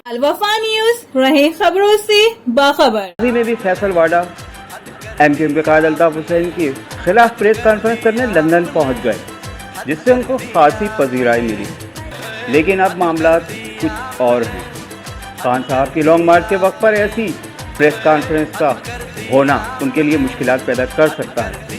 الوفا news رہے خبروں سے باخبر۔ میں بھی فیصل واڈا ایم کیو ایم کے قائد الطاف حسین کے خلاف پریس کانفرنس کرنے لندن پہنچ گئے، جس سے ان کو خاصی پذیرائی ملی، لیکن اب معاملات کچھ اور ہیں۔ خان صاحب کی لانگ مارچ کے وقت پر ایسی پریس کانفرنس کا ہونا ان کے لیے مشکلات پیدا کر سکتا ہے۔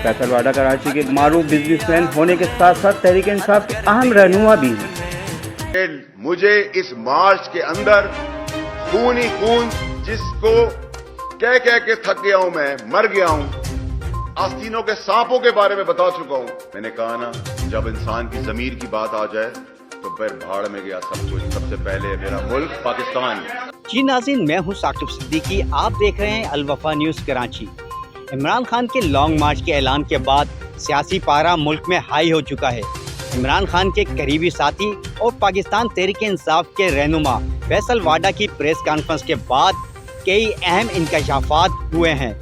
فیصل واڈا کراچی کے معروف بزنس مین ہونے کے ساتھ ساتھ تحریک انصاف کے اہم رہنما بھی ہیں۔ مجھے اس مارچ کے اندر خون ہی خون، جس کو کہہ کے تھک گیا ہوں، میں مر گیا ہوں، آستینوں کے سانپوں کے بارے میں بتا چکا ہوں۔ میں نے کہا نا، جب انسان کی ضمیر کی بات آ جائے تو پھر بھاڑ میں گیا سب کچھ۔ سب سے پہلے میرا ملک پاکستان۔ جی ناظرین، میں ہوں ثاقب صدیقی، آپ دیکھ رہے ہیں الوفا نیوز کراچی۔ عمران خان کے لانگ مارچ کے اعلان کے بعد سیاسی پارا ملک میں ہائی ہو چکا ہے۔ عمران خان کے قریبی ساتھی اور پاکستان تحریک انصاف کے رہنما فیصل واڈا کی پریس کانفرنس کے بعد کئی اہم انکشافات ہوئے ہیں،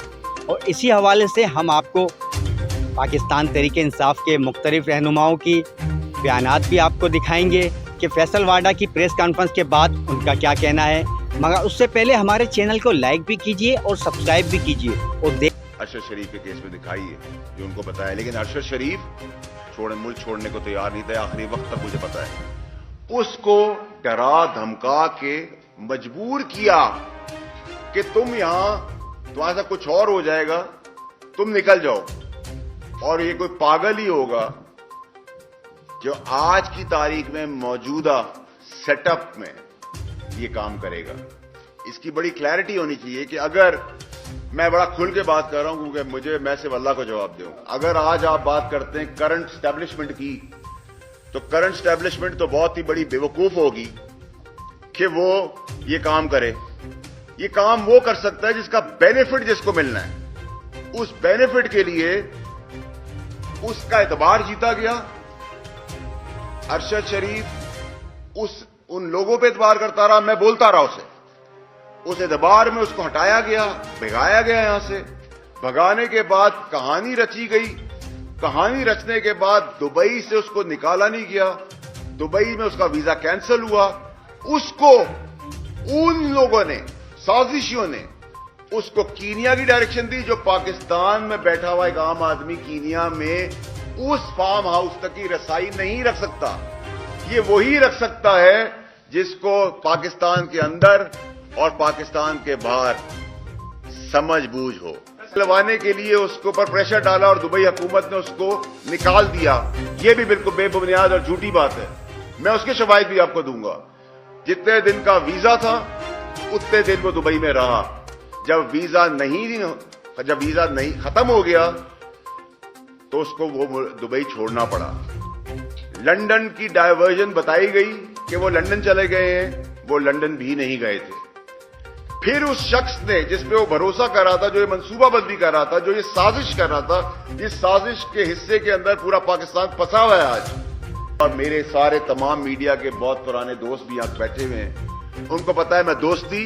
اور اسی حوالے سے ہم آپ کو پاکستان تحریک انصاف کے مختلف رہنماؤں کی بیانات بھی آپ کو دکھائیں گے کہ فیصل واڈا کی پریس کانفرنس کے بعد ان کا کیا کہنا ہے۔ مگر اس سے پہلے ہمارے چینل کو لائک بھی کیجیے اور سبسکرائب بھی کیجیے اور ارشد شریف کے کیس میں دکھائی ہے جو ان کو بتایا، لیکن ارشد شریف ملک چھوڑنے کو تیار نہیں تھا، آخری وقت تک مجھے پتا ہے۔ اس کو ڈرا دھمکا کے مجبور کیا کہ تم یہاں، تمہارا سا کچھ اور ہو جائے گا، تم نکل جاؤ۔ اور یہ کوئی پاگل ہی ہوگا جو آج کی تاریخ میں موجودہ سیٹ اپ میں یہ کام کرے گا۔ اس کی بڑی کلیئرٹی ہونی چاہیے کہ اگر میں بڑا کھل کے بات کر رہا ہوں کیونکہ میں صرف اللہ کو جواب دوں، اگر آج آپ بات کرتے ہیں کرنٹ اسٹیبلشمنٹ کی، تو کرنٹ اسٹیبلشمنٹ تو بہت ہی بڑی بیوقوف ہوگی کہ وہ یہ کام کرے۔ یہ کام وہ کر سکتا ہے جس کا بینیفٹ جس کو ملنا ہے، اس بینیفٹ کے لیے اس کا اعتبار جیتا گیا۔ ارشد شریف ان لوگوں پہ اعتبار کرتا رہا، میں بولتا رہا اسے، اس اعتبار میں اس کو ہٹایا گیا، بھگایا گیا یہاں سے۔ بھگانے کے بعد کہانی رچی گئی، کہانی رچنے کے بعد دبئی سے اس کو نکالا نہیں گیا، دبئی میں اس کا ویزا کینسل ہوا۔ اس کو ان لوگوں نے، سازشیوں نے اس کو کینیا کی ڈائریکشن دی، جو پاکستان میں بیٹھا ہوا ایک عام آدمی کینیا میں اس فارم ہاؤس تک کی رسائی نہیں رکھ سکتا۔ یہ وہی رکھ سکتا ہے جس کو پاکستان کے اندر اور پاکستان کے باہر سمجھ بوجھ ہو۔ لوانے کے لیے اس کے اوپر پریشر ڈالا اور دبئی حکومت نے اس کو نکال دیا۔ یہ بھی بالکل بے بنیاد اور جھوٹی بات ہے۔ میں اس کے شواہد بھی آپ کو دوں گا۔ جتنے دن کا ویزا تھا اتنے دن وہ دبئی میں رہا۔ جب ویزا نہیں ختم ہو گیا تو اس کو وہ دبئی چھوڑنا پڑا۔ لندن کی ڈائیورژن بتائی گئی کہ وہ لندن چلے گئے ہیں، وہ لندن بھی نہیں گئے تھے۔ پھر اس شخص نے جس پہ وہ بھروسہ کر رہا تھا، جو یہ منصوبہ بندی کر رہا تھا، جو یہ سازش کر رہا تھا، اس سازش کے حصے کے اندر پورا پاکستان پھنسا ہوا ہے آج۔ اور میرے سارے تمام میڈیا کے بہت پرانے دوست بھی یہاں بیٹھے ہوئے ہیں، ان کو پتا ہے میں دوستی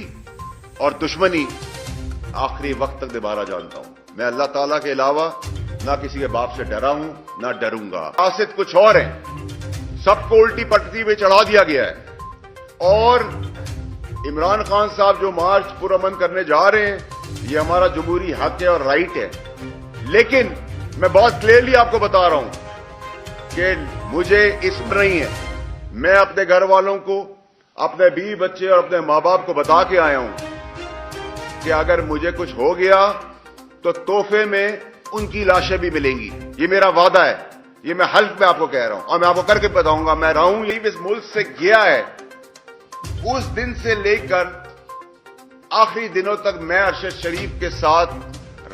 اور دشمنی آخری وقت تک نبھانا جانتا ہوں۔ میں اللہ تعالیٰ کے علاوہ نہ کسی کے باپ سے ڈرا ہوں نہ ڈروں گا۔ قاصد کچھ اور ہیں، سب کو الٹی پٹتی پہ چڑھا دیا گیا ہے۔ اور عمران خان صاحب جو مارچ پرامن کرنے جا رہے ہیں، یہ ہمارا جمہوری حق ہے اور رائٹ ہے، لیکن میں بہت کلیئرلی آپ کو بتا رہا ہوں کہ مجھے اس میں نہیں ہے۔ میں اپنے گھر والوں کو، اپنے بیوی بچے اور اپنے ماں باپ کو بتا کے آیا ہوں کہ اگر مجھے کچھ ہو گیا تو تحفے میں ان کی لاشیں بھی ملیں گی۔ یہ میرا وعدہ ہے، یہ میں حلف میں آپ کو کہہ رہا ہوں، اور میں آپ کو کر کے بتاؤں گا۔ میں رہوں یہی اس ملک سے گیا ہے، اس دن سے لے کر آخری دنوں تک میں ارشد شریف کے ساتھ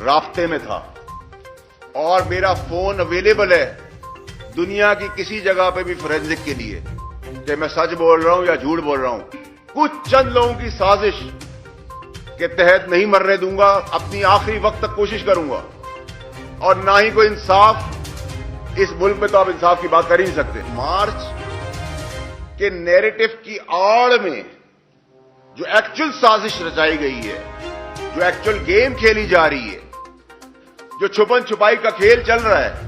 رابطے میں تھا، اور میرا فون اویلیبل ہے دنیا کی کسی جگہ پہ بھی فورینزک کے لیے، کہ میں سچ بول رہا ہوں یا جھوٹ بول رہا ہوں۔ کچھ چند لوگوں کی سازش کے تحت نہیں مرنے دوں گا، اپنی آخری وقت تک کوشش کروں گا، اور نہ ہی کوئی انصاف اس ملک میں، تو آپ انصاف کی بات کر ہی نہیں سکتے۔ مارچ کے نیریٹو کی آڑ میں جو ایکچوئل سازش رچائی گئی ہے، جو ایکچوئل گیم کھیلی جا رہی ہے، جو چھپن چھپائی کا کھیل چل رہا ہے،